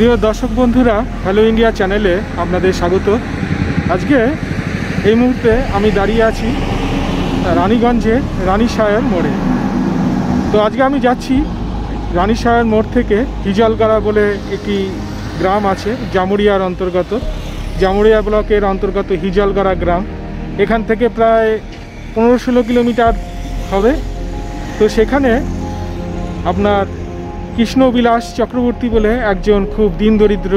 প্রিয় দর্শক বন্ধুরা, হ্যালো ইন্ডিয়া চ্যানেলে আপনাদের স্বাগত। আজকে এই মুহূর্তে আমি দাঁড়িয়ে আছি রানীগঞ্জে রানীশাহের মোড়ে। তো আজকে আমি যাচ্ছি রানীশাহের মোড় থেকে হিজলগড়া বলে একটি গ্রাম আছে, জামুরিয়ার অন্তর্গত, জামুরিয়া ব্লকের অন্তর্গত হিজলগড়া গ্রাম। এখান থেকে প্রায় 15-16 কিলোমিটার হবে। তো সেখানে আপনার কৃষ্ণবিলাস চক্রবর্তী বলে একজন খুব দিন দরিদ্র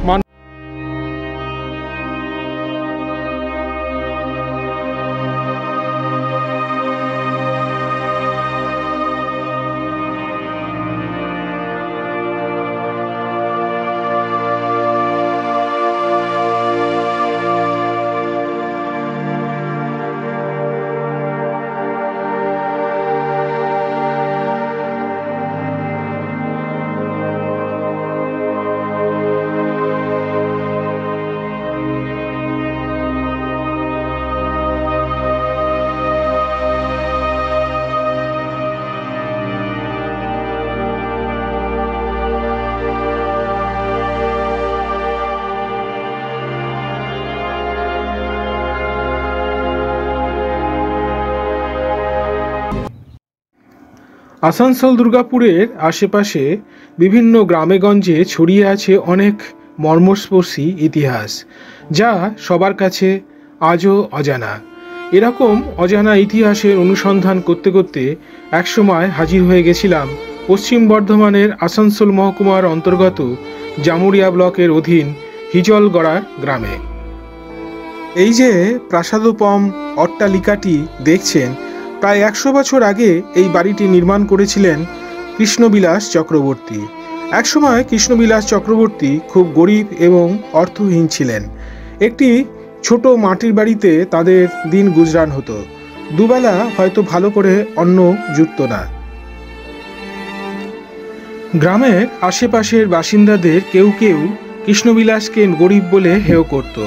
মানুষ। আসানসোল দুর্গাপুরের আশেপাশে বিভিন্ন গ্রামেগঞ্জে ছড়িয়ে আছে অনেক মর্মস্পর্শী ইতিহাস, যা সবার কাছে আজও অজানা। এরকম অজানা ইতিহাসের অনুসন্ধান করতে করতে একসময় হাজির হয়ে গেছিলাম পশ্চিম বর্ধমানের আসানসোল মহকুমার অন্তর্গত জামুরিয়া ব্লকের অধীন হিজলগড়া গ্রামে। এই যে প্রাসাদোপম অট্টালিকাটি দেখছেন, প্রায় 100 বছর আগে এই বাড়িটি নির্মাণ করেছিলেন কৃষ্ণবিলাস চক্রবর্তী। একসময় কৃষ্ণবিলাস চক্রবর্তী খুব গরিব এবং অর্থহীন ছিলেন। একটি ছোট মাটির বাড়িতে তাদের দিন গুজরান হতো। দুবেলা হয়তো ভালো করে অন্ন জুটত না। গ্রামের আশেপাশের বাসিন্দাদের কেউ কেউ কৃষ্ণবিলাসকে গরিব বলে হেয় করত।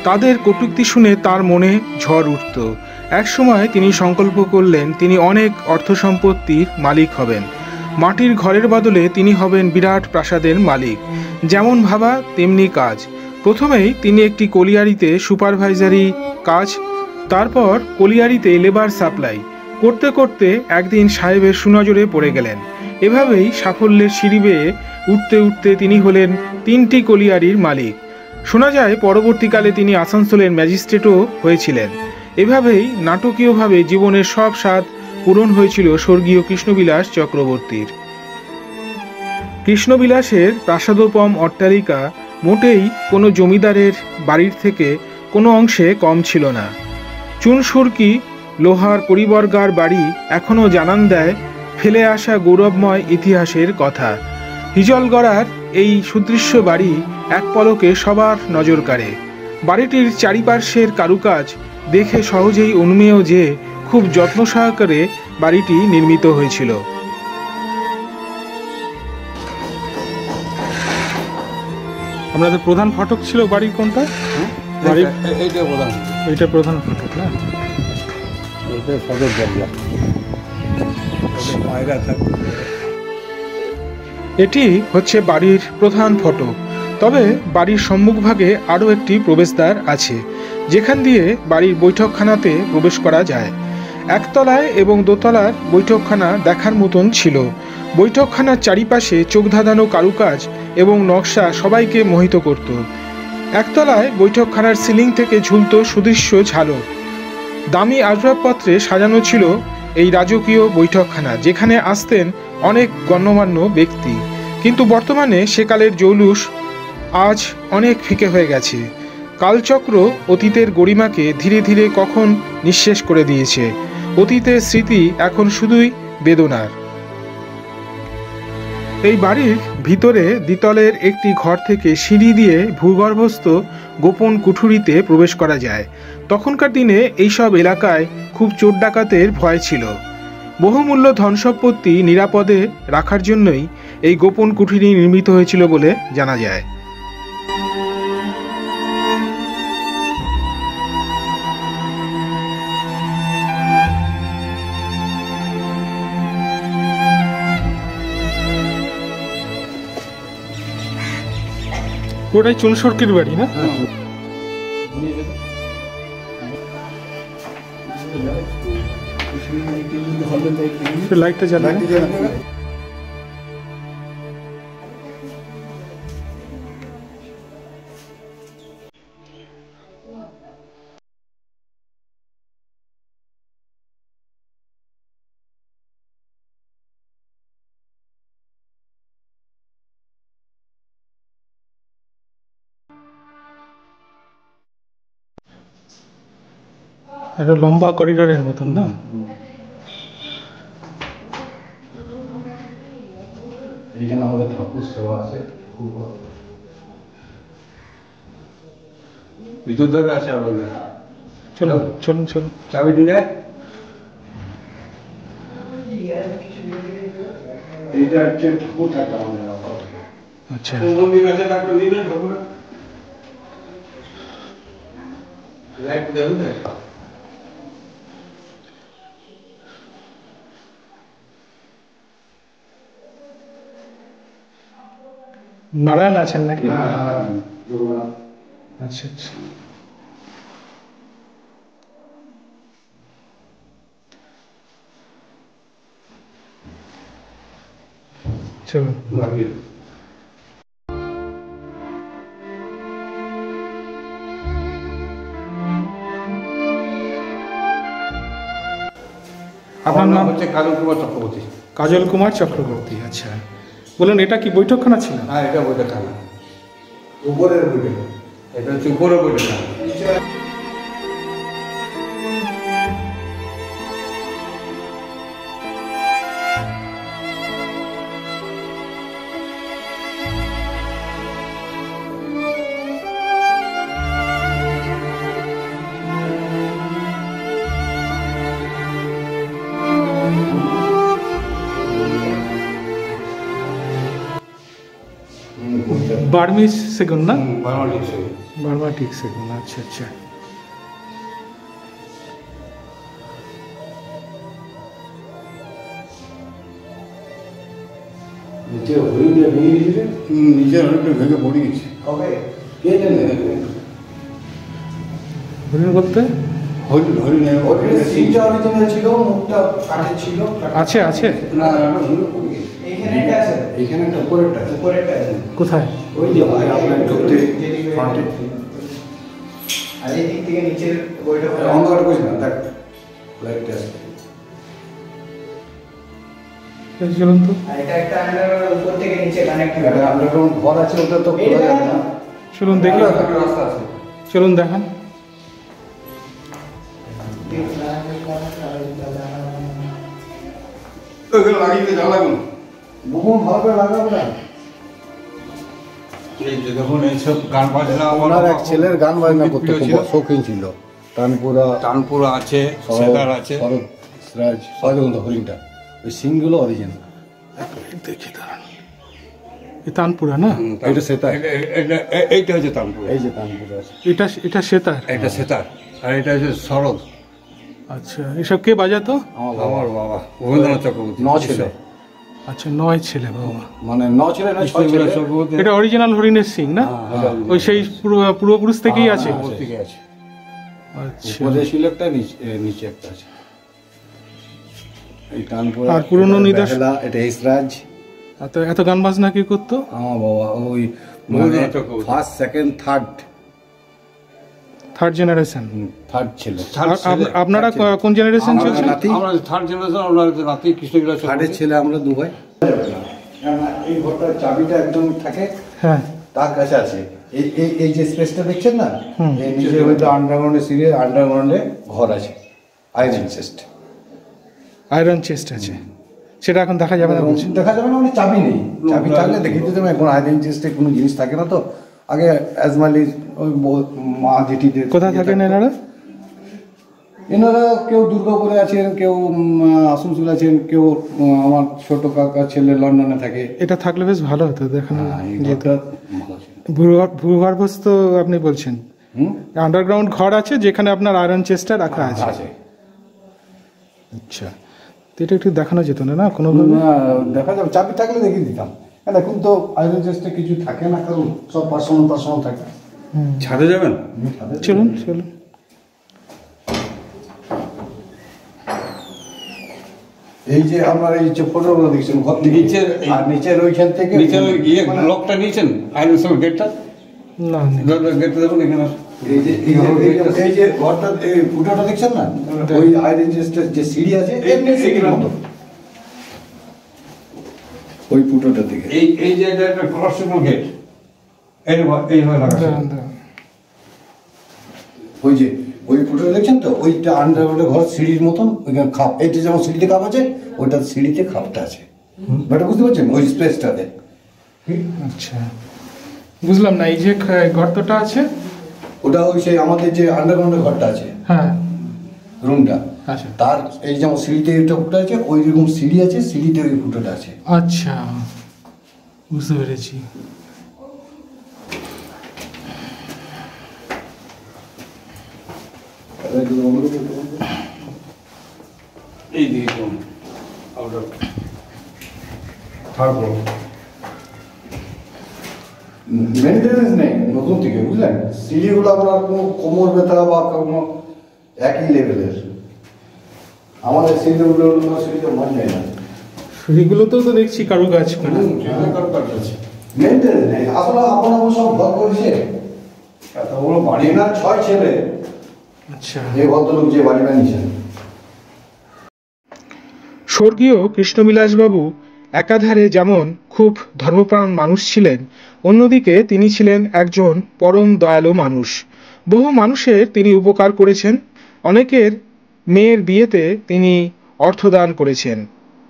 তাদের কটূক্তি শুনে তার মনে ঝড় উঠত। একসময় তিনি সংকল্প করলেন তিনি অনেক অর্থ সম্পত্তির মালিক হবেন। মাটির ঘরের বদলে তিনি হবেন বিরাট প্রাসাদের মালিক। যেমন ভাবা তেমনি কাজ। প্রথমেই তিনি একটি কলিয়ারিতে সুপারভাইজারি কাজ, তারপর কলিয়ারিতে লেবার সাপ্লাই করতে করতে একদিন সাহেবের সুনজরে পড়ে গেলেন। এভাবেই সাফল্যের সিঁড়ি বেয়ে উঠতে উঠতে তিনি হলেন 3টি কলিয়ারির মালিক। শোনা যায় পরবর্তীকালে তিনি আসানসোলের ম্যাজিস্ট্রেটও হয়েছিলেন। এভাবেই নাটকীয়ভাবে জীবনের সব স্বাদ পূরণ হয়েছিল স্বর্গীয় কৃষ্ণবিলাস চক্রবর্তীর। কৃষ্ণবিলাসের প্রাসাদোপম অট্টালিকা মোটেই কোনো জমিদারের বাড়ির থেকে কোনো অংশে কম ছিল না। চুনসুরকি লোহার পরিবর্গার বাড়ি এখনও জানান দেয় ফেলে আসা গৌরবময় ইতিহাসের কথা। হিজলগড়ার এই সুদৃশ্য বাড়ি এক পলকে সবার নজর কাড়ে। বাড়িটির চারিপার্শ্বের কারুকাজ দেখে সহজেই অনুমেয় যে খুব যত্ন সহকারে বাড়িটি নির্মিত হয়েছিল। আপনাদের প্রধান ফটক ছিল বাড়ির কোনটা? এইটা প্রধান ফটক না? এটি হচ্ছে বাড়ির প্রধান ফটক। তবে বাড়ির সম্মুখভাগে আরও একটি প্রবেশদ্বার আছে, যেখান দিয়ে বাড়ির বৈঠকখানাতে প্রবেশ করা যায়। একতলায় এবং দোতলার বৈঠকখানা দেখার মতন ছিল। বৈঠকখানার চারিপাশে চোখ ধাঁধানো কারুকাজ এবং নকশা সবাইকে মোহিত করত। একতলায় বৈঠকখানার সিলিং থেকে ঝুলত সুদৃশ্য ঝালর। দামি আসবাবপত্রে সাজানো ছিল এই রাজকীয় বৈঠকখানা, যেখানে আসতেন অনেক গণ্যমান্য ব্যক্তি। কিন্তু বর্তমানে সেকালের জৌলুস আজ অনেক ফিকে হয়ে গেছে। কালচক্র অতীতের গরিমাকে ধীরে ধীরে কখন নিঃশেষ করে দিয়েছে। অতীতের স্মৃতি এখন শুধুই বেদনার। এই বাড়ির ভিতরে দ্বিতলের একটি ঘর থেকে সিঁড়ি দিয়ে ভূগর্ভস্থ গোপন কুঠুরিতে প্রবেশ করা যায়। তখনকার দিনে এইসব এলাকায় খুব চোর ডাকাতের ভয় ছিল। বহুমূল্য ধনসম্পত্তি নিরাপদে রাখার জন্যই এই গোপন কুঠুরি নির্মিত হয়েছিল বলে জানা যায়। পুরোটাই চুন সরকির বাড়ি না? লাইটটা জ্বালা। একটা লম্বা করিডোরের মতন না? এখানে আমাদের ঠাকুর সেবা আছে, ভিতর ধরে আছে আমাদের। চলুন চলুন চলুন। চাবি দিলে এইটা হচ্ছে ঠাকুর থাকে আমাদের। আচ্ছা, মন্দির আছে, ঠাকুর দিলে ঠাকুর লাইট দেবে না। নারায়ণ আছেন নাকি? হ্যাঁ, আচ্ছা আচ্ছা। চলুন। আপনার নাম হচ্ছে কাজল কুমার চক্রবর্তী। কাজল কুমার চক্রবর্তী, আচ্ছা। বলুন, এটা কি বৈঠকখানা ছিল? হ্যাঁ, এটা বৈঠকখানা, উপরের বৈঠক। এটা হচ্ছে উপরের বৈঠকখানা। বার্মিস সেগুন না? বার্মাটিক সেগুন। বার্মাটিক সেগুন, আচ্ছা আচ্ছা। নিচে হরিণটা ভেঙে গেছে। নিচের হরিণটা ভেঙে পড়ে গেছে। কবে? কে জানে? হরিণ বলতে? হরিণের সিংটা অরিজিনাল ছিল, মুখটা কাঠের ছিল। আছে আছে। না, ভেঙে পড়ে গেছে। এইখানে আছে। এইখানে একটা উপরেরটা আছে। কোথায়? ওই যে আপনার ঢুকতে ফ্রন্টে। আর এই দিক থেকে নিচের বইটা অন্ধকার করিস না, দেখ লাইটটা আছে। চলুন তো। আর এটা একটা আন্ডারগ্রাউন্ড উপর থেকে নিচে কানেক্ট একটা আন্ডারগ্রাউন্ড ঘর আছে, ওটা তো খোলা যাবে না। চলুন দেখি। রাস্তা আছে। চলুন দেখান। ওখানে লাগিয়ে জ্বালাগুন। বুকুম ভালো করে লাগাবো না। এই যে দেখুন, এইসব গান বাজনা ওনার এক ছেলের গান বাজনা করতে খুব শৌখিন ছিল। তানপুরা আছে, সেতার আছে। শরৎ রাজ সহজগন্ধ হরিণটা, ওই সিংগুলো অরিজিনাল। দেখি দাঁড়ান। এ তানপুরা না? এটা সেতার। এইটা হচ্ছে তানপুরা। এই যে তানপুরা আছে। এটা সেতার। এটা সেতার, আর এটা হচ্ছে শরৎ। আচ্ছা, এসব কে বাজাতো? আমার বাবা রবীন্দ্রনাথ চক্রবর্তী। 9 ছেলে, আচ্ছা, 9 ছেলে বাবা। মানে 9 ছেলে না 6 ছেলে। চক্রবর্তী এটা অরিজিনাল হরিণের সিং না? ওই সেই পূর্বপুরুষ থেকেই আছে। থেকে আছে। আচ্ছা। উপরে ছিল একটা, নিচে একটা আছে। এই তানপুরা আর পুরনো নিদর্শন? এটা ইসরাজ। এত গান বাজনা কি করতো? আমার বাবা ওই Rabindranath Chakraborty. First, second, third generation. Third ছেলে। আপনারা কোন জেনারেশন চলছে? আমরা থার্ড জেনারেশন, আমরা নাতি কৃষ্ণগিরা থার্ডের ছেলে আমরা দুবাই। এই ঘরটার চাবিটা একদম থাকে হ্যাঁ। তার কাছে আছে। এই যে স্পেসটা দেখছেন না, এই নিচে হয়তো আন্ডারগ্রাউন্ডে সিঁড়ি, আন্ডারগ্রাউন্ডে ঘর আছে, আয়রন চেস্ট। আয়রন চেস্ট আছে, সেটা এখন দেখা যাবে না বলছেন? দেখা যাবে না, মানে চাবি নেই। চাবি থাকলে দেখিয়ে দিতে হবে। এখন আয়রন চেস্টে কোনো জিনিস থাকে না তো। আগে আজমালির ওই মা জেঠিদের। কোথায় থাকেন এনারা? এনারা কেউ দুর্গাপুরে আছেন, কেউ আসানসোল আছেন, কেউ আমার ছোট কাকা ছেলে লন্ডনে থাকে। এটা থাকলে বেশ ভালো হতো দেখানো। এই ঘরটা ভালো ছিল। ভূগর্ভস্থ আপনি বলছেন? আন্ডারগ্রাউন্ড ঘর আছে যেখানে আপনার আয়রন চেস্টটা রাখা আছে। আচ্ছা, তো এটা একটু দেখানো যেত না কোনোভাবে? দেখা যাবে, চাবি থাকলে দেখিয়ে দিতাম। আর এখন তো আয়রন চেস্টে কিছু থাকে না, কারণ সব পার্সোনাল থাকে। ছাদে যাবেন? চলুন চলুন। এই যে আমরা এই যে ফটোগুলো দেখছেন ঘর থেকে নিচের আর নিচের ওইখান থেকে নিচের ওই ইয়ে লকটা নিয়েছেন আয়রন সব গেটটা? না গেটটা দেখুন এখানে। এই যে ঘরটা এই ফুটোটা দেখছেন না, ওই আয়রন চেস্টের যে সিঁড়ি আছে এমনি সিঁড়ির মতো ওই ফুটোটা দিকে। এই যে এটা একটা ক্রসেবল গেট, এইভাবে লাগাচ্ছে। ওই যে ওই ফুটোটা দেখছেন তো, ওইটা আন্ডারগ্রাউন্ডে ঘর সিঁড়ির মতন, ওইখানে খাপ, এইটা যেমন সিঁড়িতে খাপ আছে, ওইটা সিঁড়িতে খাপটা আছে। ব্যাটা বুঝতে পারছেন ওই স্পেসটাতে? আচ্ছা বুঝলাম না। এই যে গর্তটা আছে ওটা ওই সেই আমাদের যে আন্ডারগ্রাউন্ডের ঘরটা আছে, হ্যাঁ রুমটা, আচ্ছা তার এই যেমন সিঁড়িতে একটা ফুটো আছে, ওই রকম সিঁড়ি আছে, সিঁড়িতে ওই ফুটোটা আছে। আচ্ছা বুঝতে পেরেছি। এই দিকে চলুন। Outer third floor. মেনটেনেন্স নেই নতুন থেকে, বুঝলেন? সিঁড়িগুলো আপনার কোনো কোমর ব্যথা বা কোনো একই লেভেলের। আমাদের সিঁড়িগুলো সিঁড়িতে মন যায় না, সিঁড়িগুলোতেও তো দেখছি কারুকাজ করা। মেনটেনেন্স নেই। আসলে আপনার সব ঘর করেছে এত বড় বাড়ি। এনার 6 ছেলে, আচ্ছা যে ভদ্রলোক যে বাড়ি বানিয়েছেন। স্বর্গীয় কৃষ্ণবিলাসবাবু একাধারে যেমন খুব ধর্মপ্রাণ মানুষ ছিলেন, অন্যদিকে তিনি ছিলেন একজন পরম দয়ালু মানুষ। বহু মানুষের তিনি উপকার করেছেন, অনেকের মেয়ের বিয়েতে তিনি অর্থদান করেছেন।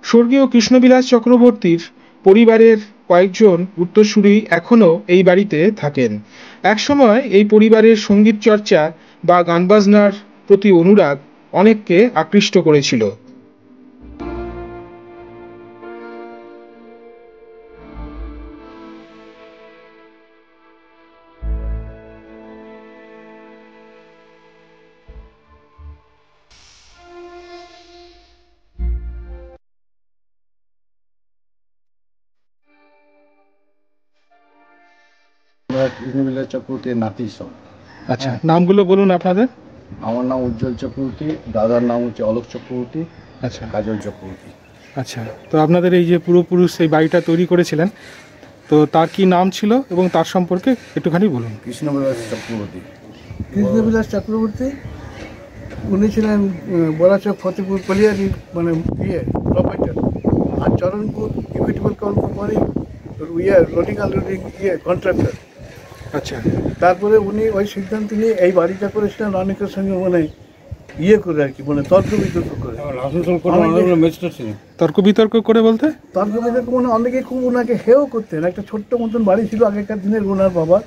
স্বর্গীয় কৃষ্ণবিলাস চক্রবর্তীর পরিবারের কয়েকজন উত্তরসূরি এখনও এই বাড়িতে থাকেন। একসময় এই পরিবারের সঙ্গীত চর্চা বা গানবাজনার প্রতি অনুরাগ অনেককে আকৃষ্ট করেছিল। আমরা কৃষ্ণবিলাস চক্রবর্তীর নাতি সব। আচ্ছা নামগুলো বলুন আপনাদের। আমার নাম উজ্জ্বল চক্রবর্তী, দাদার নাম হচ্ছে অলোক চক্রবর্তী, আচ্ছা কাজল চক্রবর্তী। আচ্ছা, তো আপনাদের এই যে পূর্বপুরুষ এই বাড়িটা তৈরি করেছিলেন, তো তার কি নাম ছিল এবং তার সম্পর্কে একটুখানি বলুন। কৃষ্ণবিলাস চক্রবর্তী। কৃষ্ণবিলাস চক্রবর্তী উনি ছিলেন বলাচক ফতেপুর কলিয়ারি মানে প্রপাইটার, আর Charanpur equitable company loading unloading contractor. আচ্ছা তারপরে উনি ওই সিদ্ধান্ত নিয়ে এই বাড়িটা করেছিলেন অনেকের সঙ্গে মানে করে আর কি, মানে তর্ক বিতর্ক করে। তর্ক বিতর্ক করে বলতে তর্ক বিতর্ক মানে অনেকে খুব ওনাকে হেও করতেন। একটা ছোট্ট মতন বাড়ি ছিল আগেকার দিনের ওনার বাবা,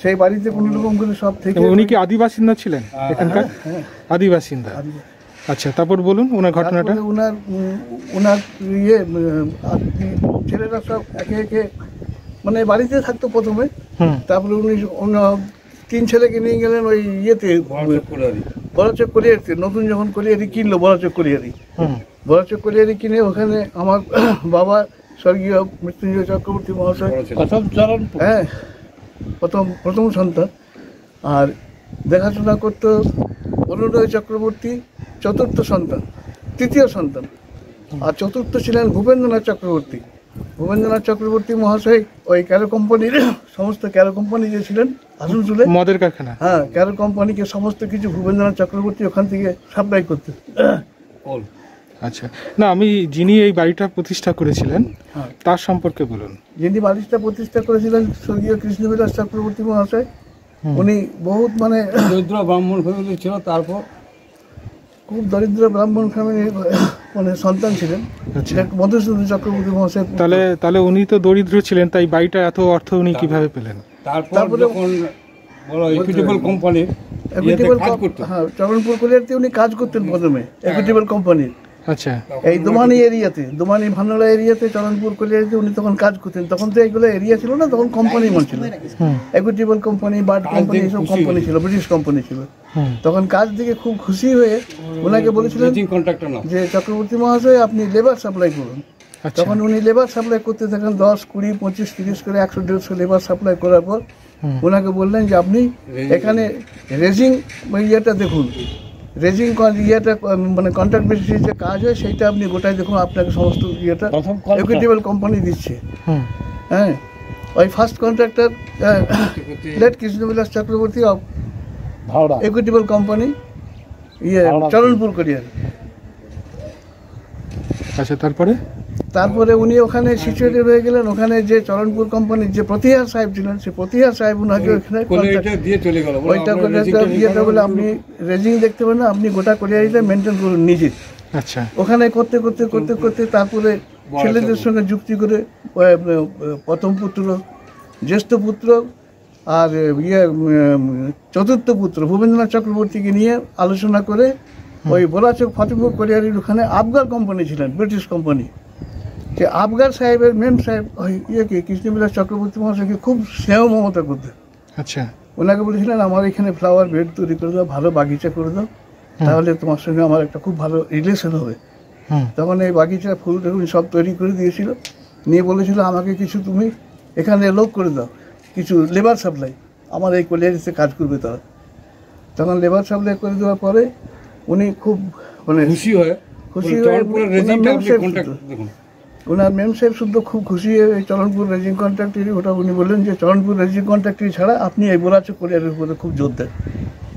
সেই বাড়িতে কোনো রকম করে সব থেকে। উনি কি আদিবাসিন্দা ছিলেন এখানকার? আদিবাসিন্দা। আচ্ছা তারপর বলুন ওনার ঘটনাটা। ওনার ছেলেরা সব একে একে মানে বাড়িতে থাকতো প্রথমে, তারপরে উনি 3 ছেলেকে নিয়ে গেলেন ওই বলাচক কলিয়ারিতে। নতুন যখন কলিয়ারি কিনলো বলাচক কলিয়ারি কিনে ওখানে আমার বাবা স্বর্গীয় মৃত্যুঞ্জয় চক্রবর্তী মহাশয় হ্যাঁ প্রথম সন্তান, আর দেখাশোনা করতো অরুণোদয় চক্রবর্তী চতুর্থ সন্তান, তৃতীয় সন্তান, আর চতুর্থ ছিলেন ভূপেন্দ্রনাথ চক্রবর্তী। ভূপেন্দ্রনাথ চক্রবর্তী মহাশয় ওই ক্যারো কোম্পানির সমস্ত ক্যারো কোম্পানি যে ছিলেন আসানসোলে মদের কারখানা, হ্যাঁ ক্যারো কোম্পানিকে সমস্ত কিছু ভূপেন্দ্রনাথ চক্রবর্তী ওখান থেকে সাপ্লাই করতেন। আচ্ছা না, আমি যিনি এই বাড়িটা প্রতিষ্ঠা করেছিলেন তার সম্পর্কে বলুন। যিনি বাড়িটা প্রতিষ্ঠা করেছিলেন স্বর্গীয় কৃষ্ণবিলাস চক্রবর্তী মহাশয়। উনি বহুত মানে দরিদ্র ব্রাহ্মণ ফ্যামিলি ছিল, তারপর খুব দরিদ্র ব্রাহ্মণ ফ্যামিলির মানে সন্তান ছিলেন মধুসূদন চক্রবর্তী মহাশয়। তাহলে উনি তো দরিদ্র ছিলেন, তাই বাড়িটা এত অর্থ উনি কিভাবে পেলেন? তারপরে যখন বড় ইকুইটেবল কোম্পানির হ্যাঁ চরণপুর কলিয়ারিতে উনি কাজ করতেন প্রথমে ইকুইটেবল কোম্পানির। আচ্ছা এই দোমানি এরিয়াতে, দোমানি ভান্নলা এরিয়াতে চরণপুর কলিয়ারিতে উনি তখন কাজ করতেন। তখন তো এইগুলো এরিয়া ছিল না, তখন কোম্পানি মন ছিল, ইকুইটেবল কোম্পানি, বার্ড কোম্পানি, এইসব কোম্পানি ছিল, ব্রিটিশ কোম্পানি ছিল। তখন কাজ থেকে খুব খুশি হয়ে ওনাকে বলেছিলেন যে চক্রবর্তী মহাশয় আপনি লেবার সাপ্লাই করুন। আচ্ছা। তখন উনি লেবার সাপ্লাই করতে থাকেন 10, 20, 25, 30 করে 100-150 লেবার সাপ্লাই করার পর ওনাকে বললেন যে আপনি এখানে রেজিং ইয়েটা দেখুন, রেজিং ইয়েটা মানে কন্ট্রাক্ট বেসিসে যে কাজ হয় সেইটা আপনি গোটাই দেখুন, আপনাকে সমস্ত ইয়েটা ইকুইটেবল কোম্পানি দিচ্ছে। হ্যাঁ, ওই first contractor late Krishnabilas Chakraborty of equitable company Charanpur কোরিয়ার। আচ্ছা, তারপরে উনি ওখানে সিচুয়েটেড হয়ে গেলেন। ওখানে যে চরণপুর কোম্পানির যে প্রতিহার সাহেব ছিলেন, সে প্রতিহার সাহেব ওনাকে ওইটা দিয়ে বলে আপনি রেজিং দেখতে পারেন না, আপনি গোটা কোরিয়ারিটা মেনটেন করুন নিজে। আচ্ছা, ওখানে করতে করতে করতে করতে তারপরে ছেলেদের সঙ্গে যুক্তি করে প্রথম পুত্র, জ্যেষ্ঠ পুত্র আর চতুর্থ পুত্র ভূপেন্দ্রনাথ চক্রবর্তীকে নিয়ে আলোচনা করে ওই বোলাচক ফতেপুর কোরিয়ারির ওখানে আবগার কোম্পানি ছিলেন, ব্রিটিশ কোম্পানি। যে আবগার সাহেবের মেম সাহেব কৃষ্ণবিলাস চক্রবর্তী মহাশয়কে খুব স্নেহ মমতা করতেন। আচ্ছা, ওনাকে বলেছিলেন আমার এখানে ফ্লাওয়ার বেড তৈরি করে দাও, ভালো বাগিচা করে দাও, তাহলে তোমার সঙ্গে আমার একটা খুব ভালো রিলেশন হবে। তখন এই বাগিচা ফুল টুল সব তৈরি করে দিয়েছিল, নিয়ে বলেছিল আমাকে কিছু তুমি এখানে লোক করে দাও, কিছু লেবার সাপ্লাই, আমার এই কোরিয়ারিতে কাজ করবে তারা। তখন লেবার সাপ্লাই করে দেওয়ার পরে উনি খুব মানে খুশি হয়ে ওনার মেম সাহেব শুদ্ধ খুব খুশি হয়ে এই চরণপুর রেজিং কন্ট্রাক্টরি ওটা উনি বললেন যে চরণপুর রেজিং কন্ট্রাক্টরি ছাড়া আপনি এই বোলাচক কোরিয়ারের উপরে খুব জোর দেন,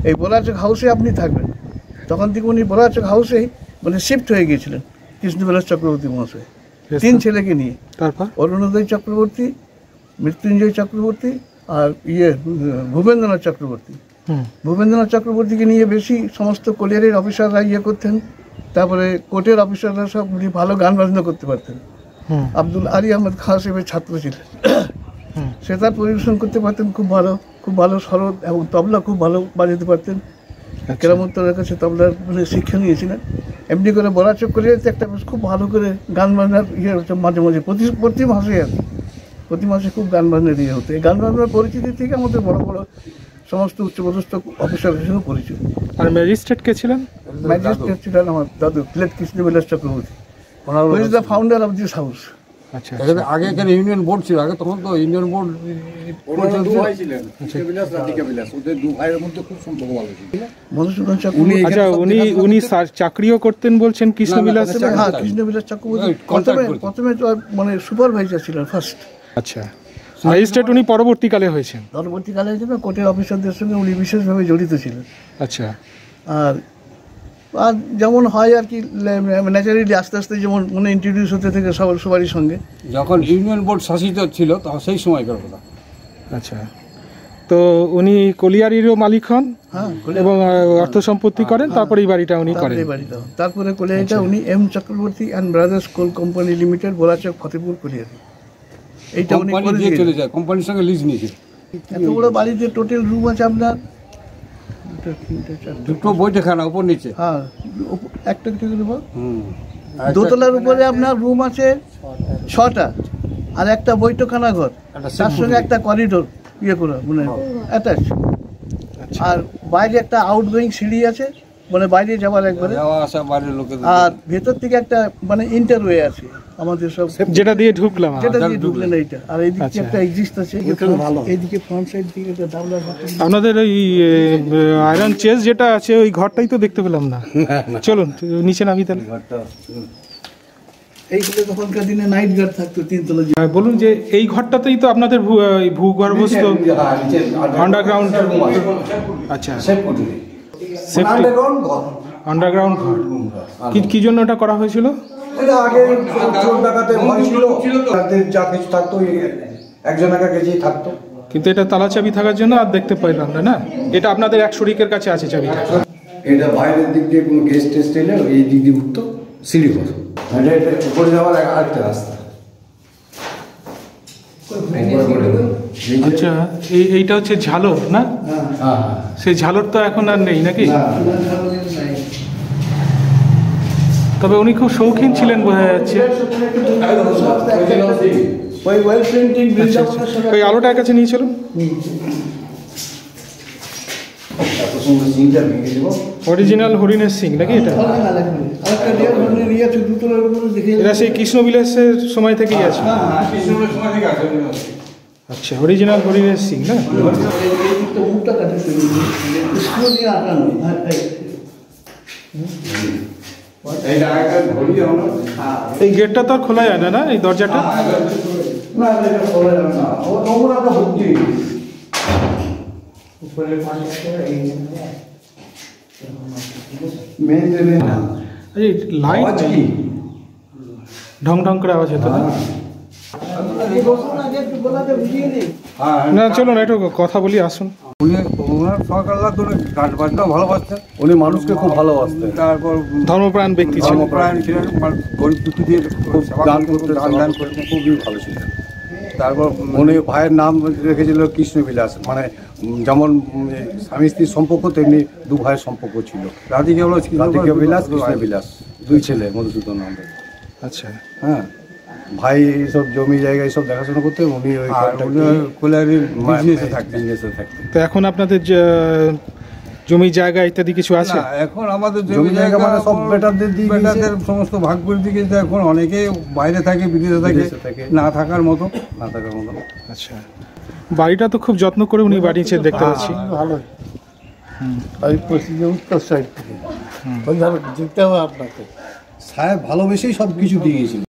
এই বোলাচক হাউসে আপনি থাকবেন। তখন থেকে উনি বোলাচক হাউসেই মানে শিফট হয়ে গিয়েছিলেন কৃষ্ণবিলাস চক্রবর্তী মহাশয় 3 ছেলেকে নিয়ে। তারপর অরুণোদয় চক্রবর্তী, মৃত্যুঞ্জয় চক্রবর্তী আর ভূপেন্দ্রনাথ চক্রবর্তী। ভূপেন্দ্রনাথ চক্রবর্তীকে নিয়ে বেশি সমস্ত কোরিয়ারের অফিসাররা করতেন। তারপরে কোর্টের অফিসাররা সব উনি ভালো গান বাজনা করতে পারতেন। আব্দুল আলী আহমদ খান সাহেবের ছাত্র ছিলেন, সে তার পরিবেশন করতে পারতেন খুব ভালো সরদ, এবং তবলা খুব ভালো বাজাতে পারতেন। কেরামত্তরের কাছে তবলার মানে শিক্ষা নিয়েছিলেন। এমনি করে বোলাচক কোরিয়াতে একটা খুব ভালো করে গান বাজনার মাঝে মাঝে প্রতি মাসে প্রতি মাসে খুব গান বাজনার হতো। এই গান বাজনার পরিচিতি থেকে আমাদের বড় বড় সমস্ত উচ্চপদস্থ অফিসারের সঙ্গে পরিচয়। আর ম্যাজিস্ট্রেট কে ছিলেন? ম্যাজিস্ট্রেট ছিলেন আমার দাদু লেট কৃষ্ণবিলাস চক্রবর্তী, ওনার the founder of this house. আচ্ছা, আগে এখানে ইউনিয়ন বোর্ড ছিল, আগে তখন তো ইউনিয়ন বোর্ড দু ভাই ছিলেন, কৃষ্ণবিলাস রাধিকা বিলাস, ওদের দু ভাইয়ের মধ্যে খুব সম্পর্ক ভালো ছিল। মধুসূদন চক্রবর্তী, আচ্ছা, উনি চাকরিও করতেন বলছেন কৃষ্ণবিলাস? হ্যাঁ, কৃষ্ণবিলাস চক্রবর্তী প্রথমে তো মানে সুপারভাইজার ছিলেন ফার্স্ট। আচ্ছা, ম্যাজিস্ট্রেট উনি পরবর্তীকালে হয়েছেন কোর্টের অফিসারদের সঙ্গে উনি বিশেষভাবে জড়িত ছিলেন। আচ্ছা, আর যেমন হয় আর কি ন্যাচারালি আস্তে আস্তে যেমন মানে ইন্ট্রোডিউস হতে থেকে সবারই সঙ্গে। যখন ইউনিয়ন বোর্ড শাসিত ছিল তখন সেই সময়কার কথা। আচ্ছা, তো উনি কলিয়ারিরও মালিক হন এবং অর্থ সম্পত্তি করেন, তারপরে এই বাড়িটা উনি করেন। তারপরে কলিয়ারিটা উনি M Chakraborty and brothers coal company limited, Bolachak Fatepur colliery, এইটা উনি করে দিয়ে চলে যায়, কোম্পানির সঙ্গে লিজ নিয়েছিল। এত বড় বাড়িতে টোটাল রুম আছে আপনার দুটো বৈঠকখানা উপর নিচে। হ্যাঁ, একটা দোতলার উপরে আপনার রুম আছে 6টা, আর একটা বৈঠকখানা ঘর, তার সঙ্গে একটা করিডোর করে মানে অ্যাটাচ। আর বাইরে একটা আউটগোয়িং সিঁড়ি আছে, মানে বাইরে যাওয়ার একবারে, আর ভেতর থেকে একটা মানে ইন্টারওয়ে আছে আমাদের সব, যেটা দিয়ে ঢুকলেন এইটা। আর এইদিকে একটা এক্সিস্ট আছে, এইদিকে ফ্রন্ট সাইড দিকে একটা ডাবলা। আপনাদের ওই আয়রন চেস যেটা আছে ওই ঘরটাই তো দেখতে পেলাম না। চলুন নিচে নামি তাহলে। এইগুলো তখনকার দিনে নাইট গার্ড থাকতো 3 তলা। বলুন যে এই ঘরটাতেই তো আপনাদের ভূগর্ভস্থ আন্ডারগ্রাউন্ড। আচ্ছা, আন্ডারগ্রাউন্ড ঘর। কি জন্য ওটা করা হয়েছিল? এটা আগে চোর ডাকাতের ভয় ছিল, যা কিছু থাকতো একজনের কাছেই থাকতো। কিন্তু এটা তালা চাবি থাকার জন্য আর দেখতে পাইলাম না। এটা আপনাদের এক শরিকের কাছে আছে চাবিটা। এটা বাইরের দিক দিয়ে কোনো গেস্ট টেস্ট এলে এই দিক দিয়ে উঠতো সিঁড়ি ঘর, এটা উপরে যাওয়ার আরেকটা রাস্তা। আচ্ছা, এইটা হচ্ছে ঝালর না? সেই ঝালর তো এখন আর নেই নাকি? তবে উনি খুব শৌখিন ছিলেন বোঝা যাচ্ছে। ওই আলোটার কাছে নিয়ে চলুন। এত সুন্দর সিংটা ভেঙে দেবো। অরিজিনাল হরিণের সিং নাকি এটা? original এখানে। আরেকটা রিয়াল হরিণের ইয়ে আছে, দুতলার উপরে দেখে এটা সেই কৃষ্ণবিলাসের সময় থেকেই আছে। কৃষ্ণের সময় থেকে আছে। আচ্ছা, অরিজিনাল হরিণের সিং না? এই দিকটা মুখটা কাটে স্কুল দিয়ে আটানো। এই জায়গাটা ধরি আমরা। এই গেটটা তো আর খোলা যায় না, না এই দরজাটা? না এটা খোলা যাবে না, ও নোংরা তো ভর্তি। মেনটেনে না। এই লাইট আওয়াজ কি? ঢং ঢং করে আওয়াজ হতো না? এই বছর আগে একটু গলাতে বুঝিয়ে নেই। হ্যাঁ, না চলুন একটু কথা বলি, আসুন। উনি ওনার সরকাররা তো গান বাজনা ভালোবাসতেন। উনি মানুষকে খুব ভালোবাসতেন। তারপর ধর্মপ্রাণ ব্যক্তি ছিল। ধর্মপ্রাণ ছিলেন, গরিব দুঃখীদের খুব দান করতেন, দান করতেন, খুবই ভালো ছিলেন। তারপর উনি ভাইয়ের নাম রেখেছিল কৃষ্ণবিলাস, মানে যেমন স্বামী স্ত্রীর সম্পর্ক তেমনি দু ভাইয়ের সম্পর্ক ছিল। রাধিকা হলো রাধিকা বিলাস, কৃষ্ণবিলাস, দুই ছেলে মধুসূদন নামে। আচ্ছা, হ্যাঁ, ভাই এইসব জমি জায়গা এইসব দেখাশোনা করতেন, উনি ওই কোলারির বিজনেসে বিজনেসে থাকতেন। তো এখন আপনাদের জমি জায়গা ইত্যাদি কিছু আছে? না, এখন আমাদের জমি জায়গা মানে সব বেটারদের দিয়ে দিয়েছে। বেটারদের সমস্ত ভাগ করে দিয়ে গেছে। এখন অনেকে বাইরে থাকে, বিদেশে বিদেশে থাকে। থাকে, না থাকার মতো। আচ্ছা, বাড়িটা তো খুব যত্ন করে উনি বানিয়েছেন দেখতে পাচ্ছি। ভালো এই পরিস্থিতি উত্তর সাইড থেকে যেতে হবে আপনাকে। সাহেব ভালোবেসেই সব কিছু দিয়ে গেছিল।